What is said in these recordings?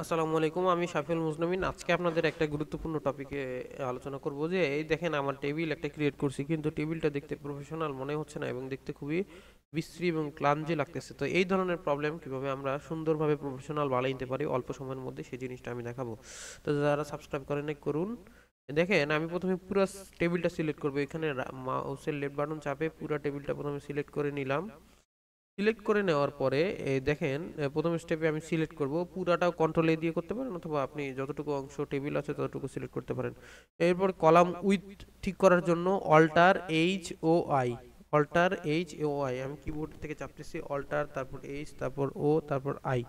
আসসালামু আলাইকুম, আমি শাফিউল মুজনমিন। আজকে আপনাদের একটা গুরুত্বপূর্ণ টপিকে আলোচনা করব যে এই দেখেন আমার টেবিল একটা ক্রিয়েট করছি, কিন্তু টেবিলটা দেখতে প্রফেশনাল মনে হচ্ছে না এবং দেখতে খুবই বিশ্রী এবং ক্লামজি লাগতেছে। তো এই ধরনের প্রবলেম কিভাবে আমরা সুন্দরভাবে প্রফেশনাল বানিয়ে নিতে পারি অল্প সময়ের মধ্যে, সেই জিনিসটা আমি দেখাবো। তো যারা সাবস্ক্রাইব করেন নাই করুন। দেখেন আমি প্রথমে পুরো টেবিলটা সিলেক্ট করব। এখানে মাউসের লেফট বাটন চাপে পুরো টেবিলটা প্রথমে সিলেক্ট করে নিলাম। সিলেক্ট করে নেওয়ার পরে এই দেখেন প্রথম স্টেপে আমি সিলেক্ট করব, পুরাটাও কন্ট্রোল এ দিয়ে করতে পারেন অথবা আপনি যতটুকু অংশ টেবিল আছে ততটুকু সিলেক্ট করতে পারেন। এরপর কলাম উইথ ঠিক করার জন্য alt H O I, alt H O I আমি কিবোর্ড থেকে চাপতেছি, অল্টার তারপর এইচ তারপর ও তারপর আই।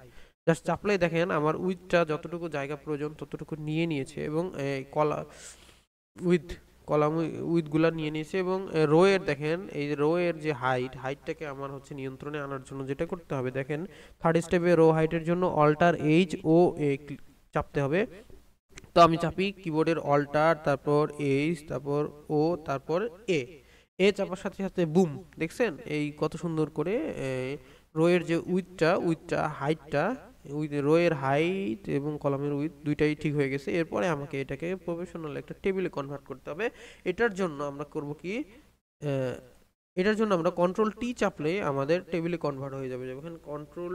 জাস্ট চাপলেই দেখেন আমার উইথটা যতটুকু জায়গা প্রয়োজন ততটুকু নিয়ে নিয়েছে এবং কলা উইথ কলাম উইথ গুলা নিয়ে নিয়েছে এবং রো এর দেখেন এই রো এর যে হাইটটাকে আমার হচ্ছে নিয়ন্ত্রণে আনার জন্য যেটা করতে হবে, দেখেন থার্ড স্টেপে রো হাইটের জন্য অল্টার এইচ ও এ চাপতে হবে। তো আমি চাপি কিবোর্ডের অল্টার তারপর এইচ তারপর ও তারপর এ। চাপার সাথে সাথে বুম, দেখছেন এই কত সুন্দর করে রো এর যে উইথটা হাইটটা, রো এর হাইট এবং কলামের উইথ দুইটাই ঠিক হয়ে গেছে। এরপরে আমাকে এটাকে প্রফেশনাল একটা টেবিলে কনভার্ট করতে হবে। এটার জন্য আমরা করব কি, আহ, এটার জন্য আমরা কন্ট্রোল টি চাপলে আমাদের টেবিলে কনভার্ট হয়ে যাবে। যখন কন্ট্রোল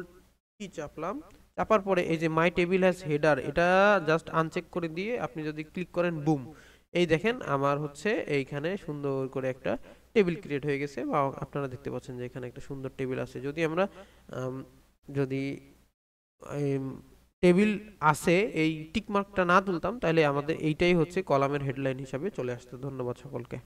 টি চাপলাম, চাপার পরে এই যে মাই টেবিল হ্যাজ হেডার, এটা জাস্ট আনচেক করে দিয়ে আপনি যদি ক্লিক করেন, বুম, এই দেখেন আমার হচ্ছে এইখানে সুন্দর করে একটা টেবিল ক্রিয়েট হয়ে গেছে। বা আপনারা দেখতে পাচ্ছেন যে এখানে একটা সুন্দর টেবিল আছে। যদি আমরা আম, যদি টেবিল আছে এই টিক মার্কটা না তুলতাম তাহলে আমাদের এইটাই হচ্ছে কলামের হেডলাইন হিসাবে চলে আসতো। ধন্যবাদ সকলকে।